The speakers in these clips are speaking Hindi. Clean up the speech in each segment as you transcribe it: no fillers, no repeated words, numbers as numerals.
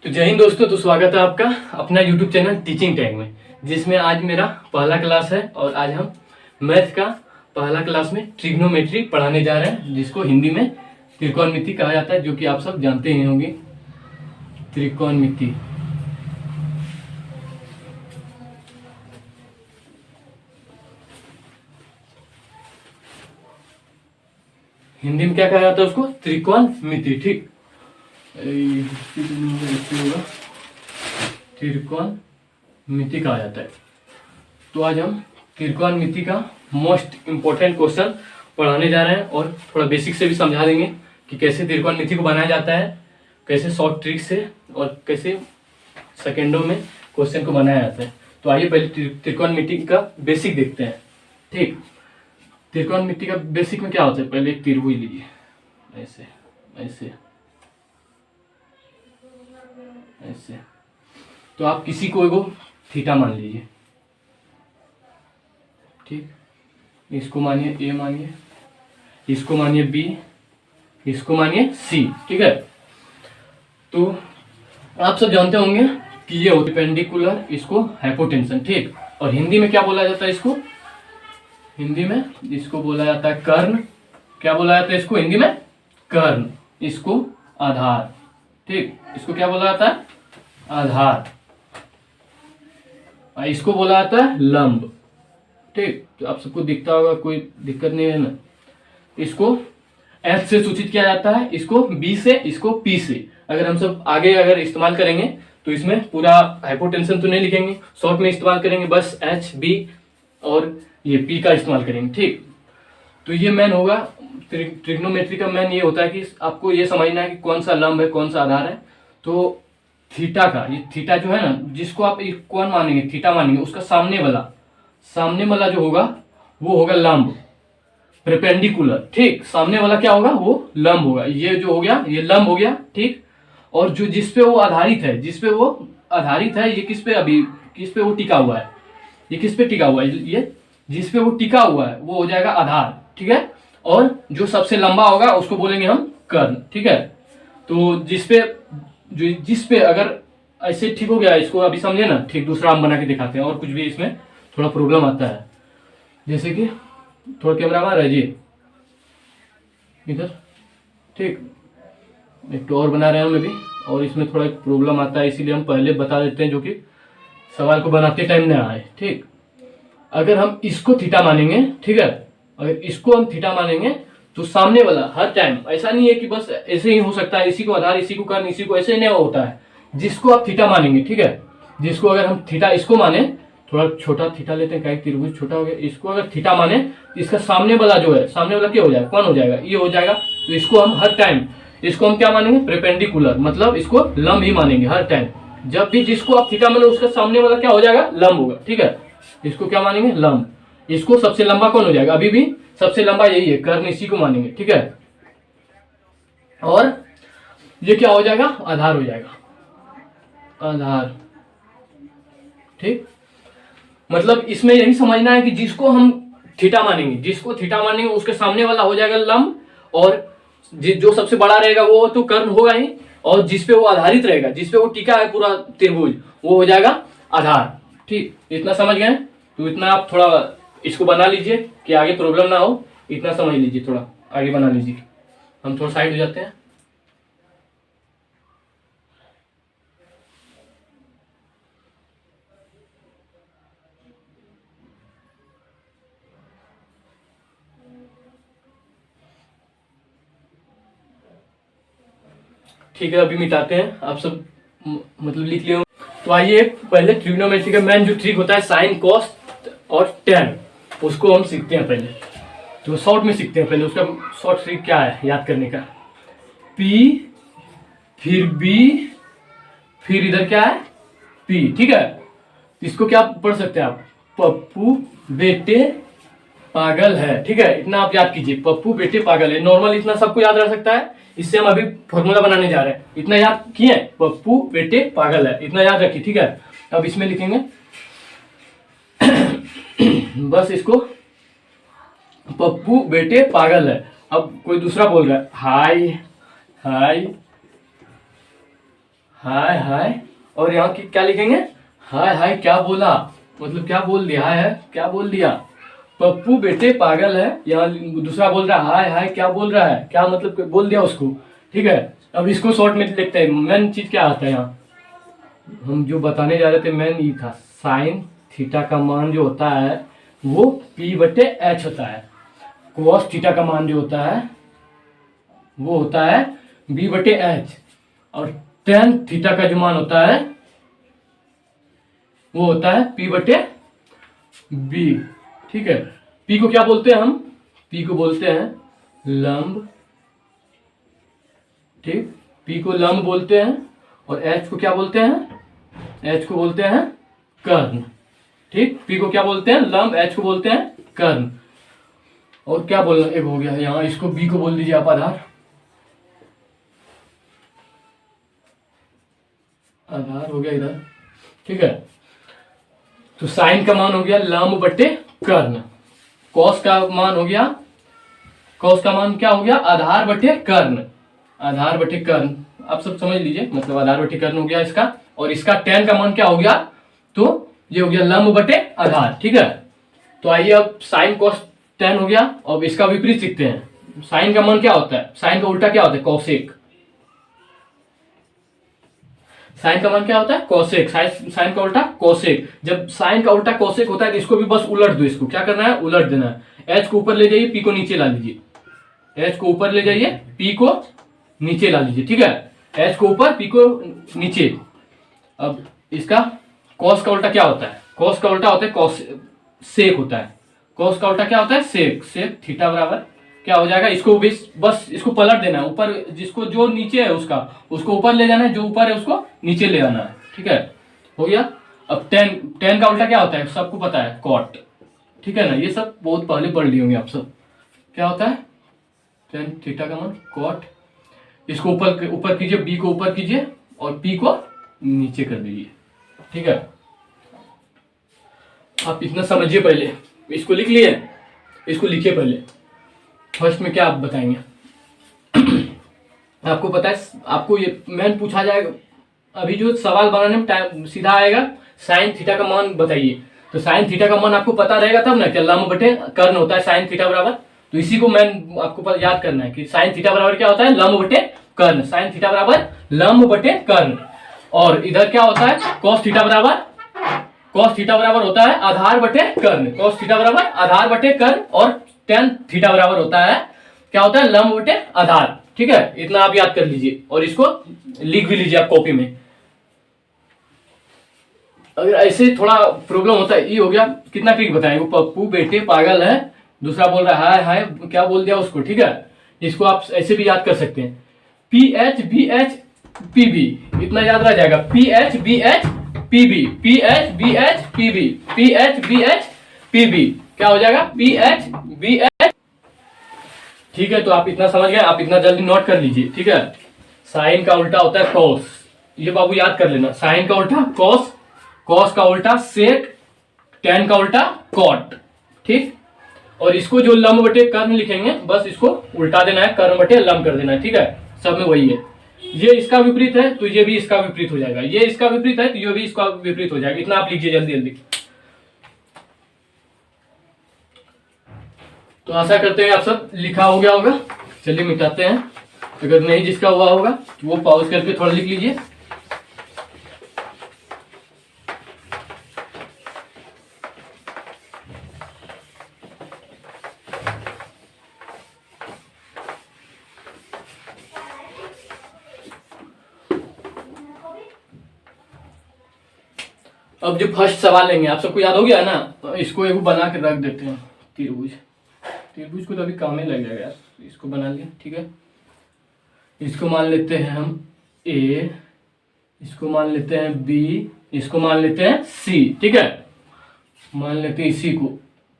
तो जय हिंद दोस्तों। तो स्वागत है आपका अपना यूट्यूब चैनल टीचिंग टैग में, जिसमें आज मेरा पहला क्लास है और आज हम मैथ का पहला क्लास में ट्रिग्नोमेट्री पढ़ाने जा रहे हैं, जिसको हिंदी में त्रिकोणमिति कहा जाता है, जो कि आप सब जानते ही होंगे। त्रिकोणमिति हिंदी में क्या कहा जाता है? उसको त्रिकोणमिति। ठीक, त्रिकोणमिति कहा जाता है। तो आज हम त्रिकोणमिति का मोस्ट इम्पोर्टेंट क्वेश्चन पढ़ाने जा रहे हैं और थोड़ा बेसिक से भी समझा देंगे कि कैसे त्रिकोणमिति को बनाया जाता है, कैसे शॉर्ट ट्रिक से और कैसे सेकेंडों में क्वेश्चन को बनाया जाता है। तो आइए पहले त्रिकोणमिति का बेसिक देखते हैं। ठीक, त्रिकोणमिति का बेसिक में क्या होता है? पहले एक त्रिभुज लीजिए, ऐसे ऐसे ऐसे। तो आप किसी को एगो थीटा मान लीजिए। ठीक, इसको मानिए ए, मानिए इसको मानिए बी, इसको मानिए सी। ठीक है, तो आप सब जानते होंगे कि ये होती पेंडिकुलर, इसको हाइपोटेंशन। ठीक, और हिंदी में क्या बोला जाता है इसको? हिंदी में इसको बोला जाता है कर्ण। क्या बोला जाता है इसको हिंदी में? कर्ण। इसको आधार। ठीक, इसको क्या बोला जाता है? आधार। और इसको बोला जाता है लंब। ठीक, तो आप सबको दिखता होगा, कोई दिक्कत नहीं है ना। इसको एच से सूचित किया जाता है, इसको बी से, इसको पी से। अगर हम सब आगे अगर इस्तेमाल करेंगे तो इसमें पूरा हाइपोटेंशन तो नहीं लिखेंगे, शॉर्ट में इस्तेमाल करेंगे, बस एच, बी और ये पी का इस्तेमाल करेंगे। ठीक, तो ये मेन होगा ट्रिग्नोमेट्री का। मेन ये होता है कि आपको ये समझना है कि कौन सा लंब है, कौन सा आधार है। तो थीटा का, ये थीटा जो है ना, जिसको आप कौन मानेंगे, थीटा मानेंगे, उसका सामने वाला जो होगा वो होगा लंब, परपेंडिकुलर। ठीक, सामने वाला क्या होगा? वो लंब होगा। ये जो हो गया ये लंब हो गया। ठीक, और जो जिस पे वो आधारित है, ये किस पे, अभी किस पे वो टिका हुआ है, ये किस पे टिका हुआ है, ये जिस पे वो टिका हुआ है वो हो जाएगा आधार। ठीक है, और जो सबसे लंबा होगा उसको बोलेंगे हम कर्ण। ठीक है, तो जिस पे अगर ऐसे ठीक हो गया, इसको अभी समझे ना। ठीक, दूसरा हम बना के दिखाते हैं, और कुछ भी इसमें थोड़ा प्रॉब्लम आता है, जैसे कि थोड़ा कैमरा में रहिए इधर। ठीक, एक तो और बना रहे हैं हम अभी, और इसमें थोड़ा प्रॉब्लम आता है, इसीलिए हम पहले बता देते हैं, जो कि सवाल को बनाते टाइम ना आए। ठीक, अगर हम इसको थीटा मानेंगे, ठीक है, अगर इसको हम थीटा मानेंगे तो सामने वाला हर टाइम, ऐसा नहीं है कि बस ऐसे ही हो सकता है, इसी को आधार, इसी को कर्ण, इसी को, ऐसे नहीं होता है। जिसको आप थीटा मानेंगे, ठीक है, जिसको अगर हम थीटा इसको माने, थोड़ा छोटा थीटा लेते हैं, त्रिभुज छोटा हो गया, इसको अगर थीटा माने तो इसका सामने वाला जो है, सामने वाला क्या हो जाएगा? कौन हो जाएगा? ये हो जाएगा। तो इसको हम हर टाइम, इसको हम क्या मानेंगे? परपेंडिकुलर, मतलब इसको लंब ही मानेंगे हर टाइम। जब भी जिसको आप थीटा माने उसका सामने वाला क्या हो जाएगा? लंब होगा। ठीक है, इसको क्या मानेंगे? लंब। इसको सबसे लंबा कौन हो जाएगा? अभी भी सबसे लंबा यही है, कर्ण, इसी को मानेंगे। ठीक है, और ये क्या हो जाएगा? आधार हो जाएगा, आधार। ठीक, मतलब इसमें यही समझना है कि जिसको हम थीटा मानेंगे, उसके सामने वाला हो जाएगा लंब, और जो सबसे बड़ा रहेगा वो तो कर्ण होगा ही, और जिसपे वो आधारित रहेगा, जिसपे वो टिका है पूरा त्रिभुज, वो हो जाएगा आधार। ठीक, इतना समझ गए? तो इतना आप थोड़ा इसको बना लीजिए कि आगे प्रॉब्लम ना हो, इतना समझ लीजिए, थोड़ा आगे बना लीजिए। हम थोड़ा साइड हो जाते हैं। ठीक है, अभी मिटाते हैं, आप सब मतलब लिख लियो। तो आइए पहले ट्रिग्नोमेट्री का मेन जो ट्रिक होता है, साइन, कॉस और टेन, उसको हम सीखते हैं पहले। तो शॉर्ट में सीखते हैं पहले, उसका शॉर्ट ट्रिक क्या है याद करने का? P, फिर B, फिर इधर क्या है? P। ठीक है, इसको क्या पढ़ सकते हैं आप? पप्पू बेटे पागल है। ठीक है, इतना आप याद कीजिए, पप्पू बेटे पागल है। नॉर्मल इतना सबको याद रह सकता है, इससे हम अभी फॉर्मूला बनाने जा रहे हैं। इतना याद किए, पप्पू बेटे पागल है, इतना याद रखिए। ठीक है, अब इसमें लिखेंगे बस इसको, पप्पू बेटे पागल है। अब कोई दूसरा बोल रहा है, हाय हाय हाय हाय, और यहाँ की क्या लिखेंगे, हाय हाय क्या बोला, मतलब क्या बोल दिया, हाय हाय क्या बोल दिया, पप्पू बेटे पागल है, यहाँ दूसरा बोल रहा है हाय हाय क्या बोल रहा है, क्या मतलब बोल दिया उसको। ठीक है, अब इसको शॉर्ट में लिखते हैं। मेन चीज क्या आता है यहाँ, हम जो बताने जा रहे थे मेन ये था, साइन थीटा का मान जो होता है वो पी बटे एच होता है, कॉस थीटा का मान जो होता है वो होता है बी बटे एच, और टेन थीटा का जो मान होता है वो होता है पी बटे बी। ठीक है, पी को क्या बोलते हैं हम, पी को बोलते हैं लंब, ठीक, पी को लंब बोलते हैं, और एच को क्या बोलते हैं, एच को बोलते हैं कर्ण। ठीक, पी को क्या बोलते हैं लंब, एच को बोलते हैं कर्ण। और क्या बोलना, एक हो गया यहाँ, इसको बी को बोल दीजिए आप आधार, आधार हो गया इधर। ठीक है, तो साइन का मान हो गया लंब बटे कर्ण, कॉस का मान हो गया, कॉस का मान क्या हो गया आधार बटे कर्ण, आधार बटे कर्ण, आप सब समझ लीजिए, मतलब आधार बटे कर्ण हो गया इसका, और इसका टेन का मान क्या हो गया, तो ये हो गया लंब बटे आधार। ठीक है, तो आइए अब साइन कॉस टेन हो गया, अब इसका विपरीत सीखते हैं। साइन का मान क्या होता है, साइन का उल्टा क्या होता है कौशिक, साइन का मान क्या होता है कोसेक, साइन का उल्टा कोसेक। जब साइन का उल्टा कोसेक होता है तो इसको भी बस उलट दो, इसको क्या करना है उलट देना है, एच को ऊपर ले जाइए, पी को नीचे ला लीजिए, एच को ऊपर ले जाइए, पी को नीचे ला लीजिए। ठीक है, एच को ऊपर पी को नीचे। अब इसका कॉस का उल्टा क्या होता है, कॉस का उल्टा होता है कॉस सेक होता है, कॉस का उल्टा क्या होता है सेक, सेक थीटा बराबर क्या हो जाएगा, इसको बस इसको पलट देना है, ऊपर जिसको जो नीचे है उसका उसको ऊपर ले जाना है, जो ऊपर है उसको नीचे ले आना है। ठीक है, हो गया। अब टेन, टेन का उल्टा क्या होता है सबको पता है कॉट। ठीक है ना, ये सब बहुत पहले पढ़ लिए होंगे आप सब, क्या होता है टेन थीटा का मान कॉट, इसको ऊपर ऊपर कीजिए, बी को ऊपर कीजिए और पी को नीचे कर दीजिए। ठीक है, आप इतना समझिए, पहले इसको लिख लिए, इसको लिखिए पहले, फर्स्ट में क्या आप बताएंगे आपको पता है, आपको ये मैन पूछा जाएगा, अभी जो सवाल बनाने में टाइम सीधा आएगा, साइन थीटा का मान बताइए, तो साइन थीटा का मान आपको पता रहेगा तब ना, क्या लंब बटे कर्ण होता है साइन थीटा बराबर, तो इसी को मैन आपको याद करना है कि साइन थीटा बराबर क्या होता है लंब बटे कर्ण, साइन थीटा बराबर लंब बटे कर्ण। और इधर क्या होता है कॉस थीटा बराबर, कॉस थीटा बराबर होता है आधार बटे कर्ण, कॉस थीटा बराबर आधार बटे कर्ण, और टेन थीटा बराबर होता है क्या होता है लंब बटे आधार। ठीक है, इतना आप याद कर लीजिए और इसको लिख भी लीजिए आप कॉपी में। अगर ऐसे थोड़ा प्रॉब्लम होता है, ये हो गया कितना ट्रिक बताएंगे, पप्पू बेटे पागल है, दूसरा बोल रहा है हाय हाय क्या बोल दिया उसको। ठीक है, इसको आप ऐसे भी याद कर सकते हैं, P H B H P B, इतना याद रह जाएगा, P H B H P B, P H B H P B, P H B H P B, क्या हो जाएगा पी एच बी एच। ठीक है, तो आप इतना समझ गए, आप इतना जल्दी नोट कर लीजिए। ठीक है, साइन का उल्टा होता है कॉस, ये बाबू याद कर लेना, साइन का उल्टा कॉस, कॉस का उल्टा सेक, टेन का उल्टा कॉट। ठीक, और इसको जो लंब बटे कर्ण लिखेंगे बस इसको उल्टा देना है, कर्ण बटे लंब कर देना है। ठीक है, सब में वही है, ये इसका विपरीत है तो ये भी इसका विपरीत हो जाएगा, ये इसका विपरीत है तो ये भी इसका विपरीत हो जाएगा, इतना आप लिखिए जल्दी जल्दी। तो आशा करते हैं आप सब लिखा हो गया होगा, चलिए मिटाते हैं, अगर नहीं जिसका हुआ होगा तो वो पॉज करके थोड़ा लिख लीजिए। अब जो फर्स्ट सवाल लेंगे आप सबको याद हो गया ना, इसको एक बना के रख देते हैं, त्रिभुज, त्रिभुज को तो अभी काम ही लग जाएगा यार, इसको बना लिया। ठीक है, इसको मान लेते हैं हम ए, इसको मान लेते हैं बी, इसको मान लेते हैं सी। ठीक है, मान लेते हैं इसी को,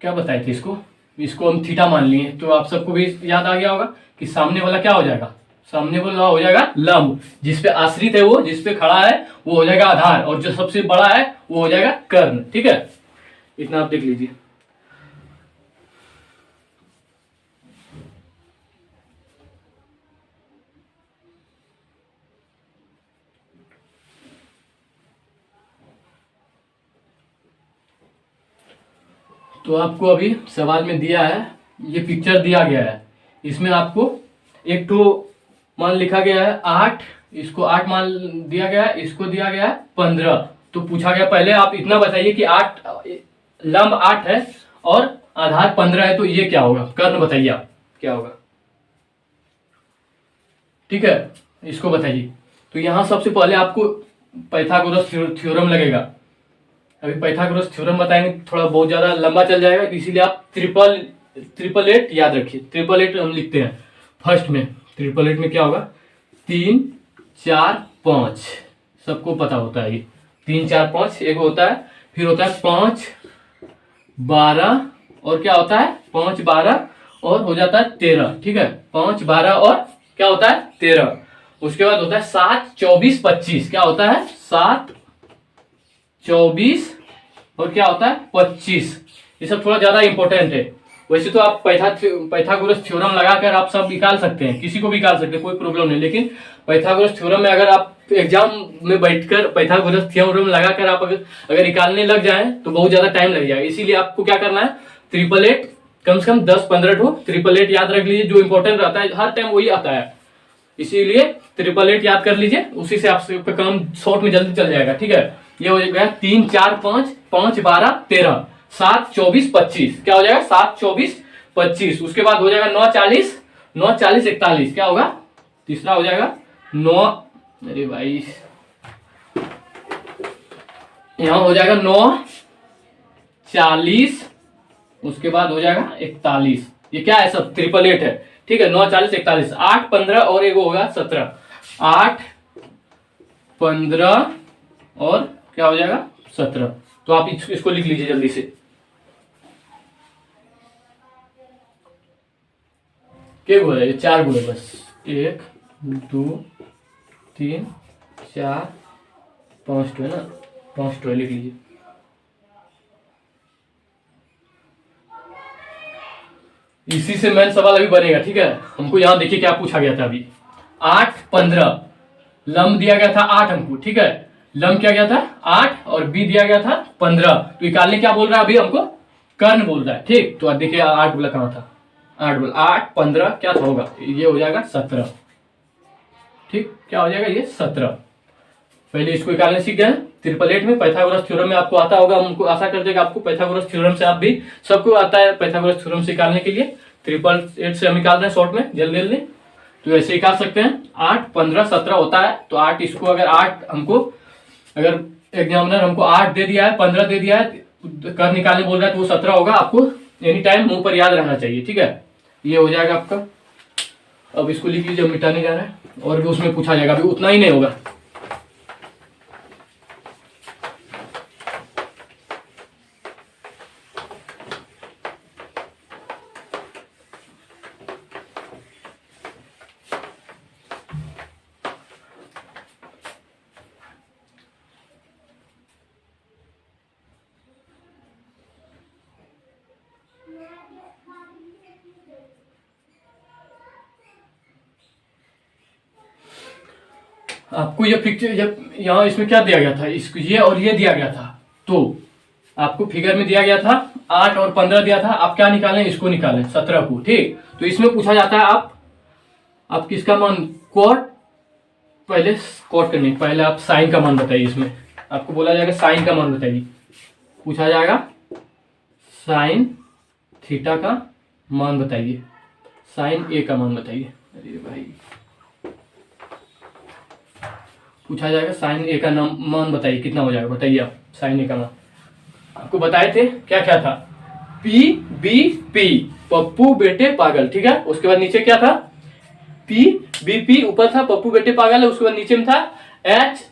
क्या बताए थे इसको, इसको हम थीटा मान लिए, तो आप सबको भी याद आ गया होगा कि सामने वाला क्या हो जाएगा, सामने वाला हो जाएगा लंब, जिसपे आश्रित है वो जिसपे खड़ा है वो हो जाएगा आधार, और जो सबसे बड़ा है वो हो जाएगा कर्ण। ठीक है, इतना आप देख लीजिए। तो आपको अभी सवाल में दिया है, ये पिक्चर दिया गया है, इसमें आपको एक तो मान लिखा गया है 8, इसको 8 मान दिया गया है, इसको दिया गया है 15। तो पूछा गया पहले आप इतना बताइए कि 8 लंब 8 है और आधार 15 है, तो ये क्या होगा, कर्ण बताइए आप क्या होगा। ठीक है, इसको बताइए। तो यहां सबसे पहले आपको पाइथागोरस थ्योरम लगेगा। अभी पाइथागोरस थ्योरम बताएंगे, थोड़ा बहुत ज्यादा लंबा चल जाएगा, इसीलिए आप ट्रिपल एट याद रखिए। ट्रिपल एट हम लिखते हैं फर्स्ट में। ट्रिपल एट में क्या होगा, 3 4 5, सबको पता होता है ये 3 4 5 एक होता है। फिर होता है 5 12 और क्या होता है 5 12 और हो जाता है 13। ठीक है, 5 12 और क्या होता है 13। उसके बाद होता है 7 24 25, क्या होता है 7 24 और क्या होता है 25। ये सब थोड़ा ज्यादा इंपॉर्टेंट है। वैसे तो आप पाइथागोरस थ्योरम लगाकर आप सब निकाल सकते हैं, किसी को भी निकाल सकते हैं, कोई प्रॉब्लम नहीं। लेकिन पाइथागोरस थ्योरम में अगर आप एग्जाम में बैठकर पाइथागोरस थ्योरम लगाकर आप अगर निकालने लग जाए तो बहुत ज्यादा टाइम लग जाएगा। इसीलिए आपको क्या करना है, ट्रिपल एट कम से कम 10-15 ठो ट्रिपल एट याद रख लीजिए, जो इंपॉर्टेंट रहता है हर टाइम वही आता है। इसीलिए ट्रिपल एट याद कर लीजिए, उसी से आपका काम शॉर्ट में जल्दी चल जाएगा। ठीक है, ये हो जाएगा 3 4 5 5 12 13 7 24 25, क्या हो जाएगा 7 24 25। उसके बाद हो जाएगा 9 40 9 40 41, क्या होगा तीसरा हो जाएगा 9, अरे भाई यहां हो जाएगा 9 40, उसके बाद हो जाएगा 41। ये क्या है, सब ट्रिपल एट है। ठीक है, 9 40 41 8 15 और एक होगा 17, 8 15 और क्या हो जाएगा 17। तो आप इसको लिख लीजिए जल्दी से। क्या बोला, ये 4 बोले बस, 1 2 3 4 5 है ना, 5 लिख लीजिए। इसी से मेन सवाल अभी बनेगा। ठीक है, हमको यहां देखिए क्या पूछा गया था अभी, 8 15 लंब दिया गया था 8 हमको। ठीक है, लंब क्या गया था 8 और बी दिया गया था 15। तो निकालने क्या बोल रहा है अभी हमको, कर्ण बोल रहा है। ठीक, तो देखिए 8 बोला कहां था, 8 बोला 8 15 क्या होगा, ये हो जाएगा 17। ठीक, क्या हो जाएगा ये 17। पहले इसको निकालने सीख गए ट्रिपल एट में। पाइथागोरस थ्योरम में आपको आता होगा, हमको आशा करते हैं कि आपको पाइथागोरस थ्योरम से आप भी सबको आता है पाइथागोरस थ्योरम से निकालने के लिए। ट्रिपल एट से हम निकाल रहे हैं शॉर्ट में जल्दी जल्दी। तो ऐसे निकाल सकते हैं, 8 15 17 होता है। तो 8 इसको अगर 8 हमको अगर एग्जामिनर हमको 8 दे दिया है 15 दे दिया है, कर निकालने बोल रहा है, तो वो 17 होगा। आपको एनी टाइम मुंह पर याद रहना चाहिए। ठीक है, ये हो जाएगा आपका। अब इसको लिख लीजिए, मिटाने जा रहा है और भी उसमें पूछा जाएगा, अभी उतना ही नहीं होगा। आपको ये पिक्चर जब यहाँ इसमें क्या दिया गया था, इसको ये और ये दिया गया था, तो आपको फिगर में दिया गया था 8 और 15 दिया था। आप क्या निकालें, इसको निकालें 17 को। ठीक, तो इसमें पूछा जाता है आप किसका मान, कॉट, पहले कॉट करने पहले आप साइन का मान बताइए। इसमें आपको बोला जाएगा साइन का मान बताइए, पूछा जाएगा साइन थीटा का मान बताइए, साइन ए का मान बताइए। अरे भाई पूछा जाएगा साइन ए का मान बताइए, कितना हो जाएगा बताइए आप। साइन ए का मान आपको बताए थे क्या क्या था, पी बी पी, पप्पू बेटे पागल। ठीक है, उसके बाद नीचे क्या था, पी बी पी ऊपर था, पप्पू बेटे पागल है। उसके बाद नीचे में था एच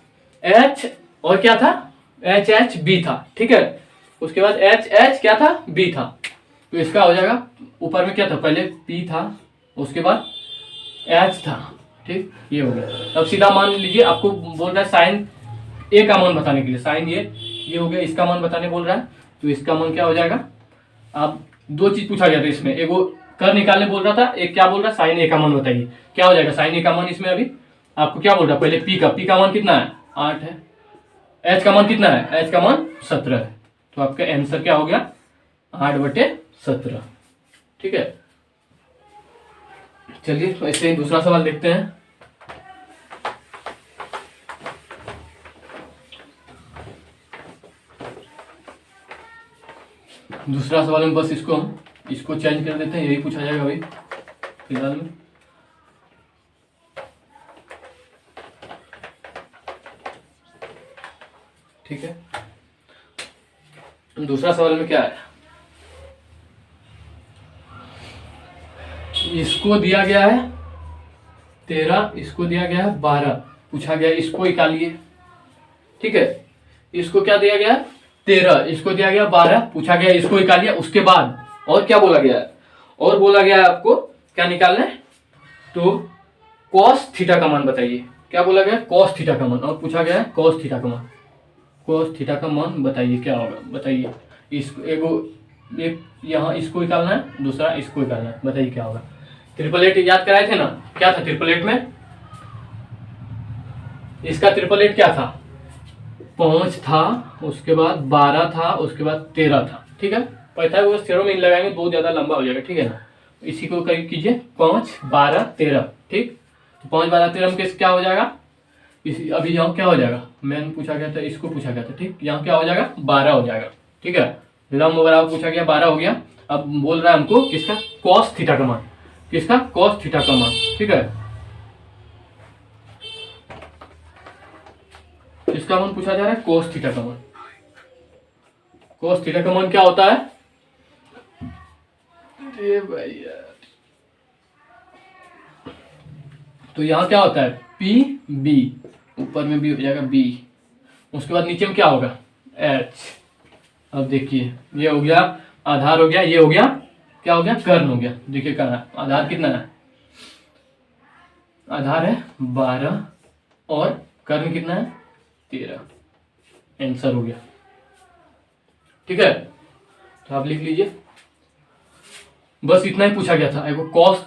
एच और क्या था, एच एच बी था। ठीक है, उसके बाद एच एच क्या था, बी था। तो इसका हो जाएगा, ऊपर में क्या था, पहले पी था, उसके बाद एच था। ठीक, ये हो गया। अब सीधा मान लीजिए, आपको बोल रहा है साइन ए का मान बताने के लिए, साइन ये हो गया, इसका मान बताने बोल रहा है। तो इसका मान क्या हो जाएगा, आप 2 चीज पूछा गया था इसमें, एक वो कर निकालने बोल रहा था, एक क्या बोल रहा है साइन ए का मान बताइए। क्या हो जाएगा साइन ए का मान, इसमें अभी आपको क्या बोल रहा है, पहले पी का मान कितना है 8 है, एच का मान कितना है, एच का मान 17 है। तो आपका आंसर क्या हो गया, 8/17। ठीक है, चलिए ऐसे ही दूसरा सवाल देखते हैं। दूसरा सवाल में बस इसको चेंज कर देते हैं, यही पूछा जाएगा अभी फिलहाल में। ठीक है, दूसरा सवाल में क्या है, इसको दिया गया है 13, इसको दिया गया है 12, पूछा गया इसको निकालिए। ठीक है, इसको क्या दिया गया 13, इसको दिया गया 12, पूछा गया इसको निकालिए। उसके बाद और क्या बोला गया है, और बोला गया है आपको क्या निकालना है, तो cos थीटा का मान बताइए। क्या बोला गया, cos थीटा का मान, और पूछा गया है cos थीटा का मान। cos थीटा का मान बताइए क्या होगा, बताइए। इसको एक यहाँ इसको निकालना है, दूसरा इसको निकालना है, बताइए क्या होगा। 888 याद कराए थे ना, क्या था 888 में, इसका 888 क्या था, 5 था, उसके बाद 12 था, उसके बाद 13 था। ठीक है, पता है वो थ्योरम में लगाएंगे बहुत ज्यादा लंबा हो जाएगा। ठीक है ना, इसी को करीब कीजिए 5 12 13। ठीक, तो 5 12 13 में क्या हो जाएगा, अभी यहाँ क्या हो जाएगा, मैंने पूछा गया था, इसको पूछा गया था। ठीक, यहाँ क्या हो जाएगा 12 हो जाएगा। ठीक है, लंब बराबर पूछा गया 12 हो गया। अब बोल रहा है हमको किसका, cos थीटा का मान, किसका cos थीटा का मान। ठीक है, किसका मान पूछा जा रहा है, cos थीटा का मान। cos थीटा का मान क्या होता है, अरे भाई यार, तो यहाँ क्या होता है पी बी, ऊपर में भी हो जाएगा बी, उसके बाद नीचे में क्या होगा एच। अब देखिए ये हो गया आधार, हो गया ये, हो गया क्या हो गया कर्ण हो गया। देखिए कर्ण आधार कितना है, आधार है 12 और कर्ण कितना है 13, आंसर हो गया। ठीक है, तो आप लिख लीजिए, बस इतना ही पूछा गया था। एगो cos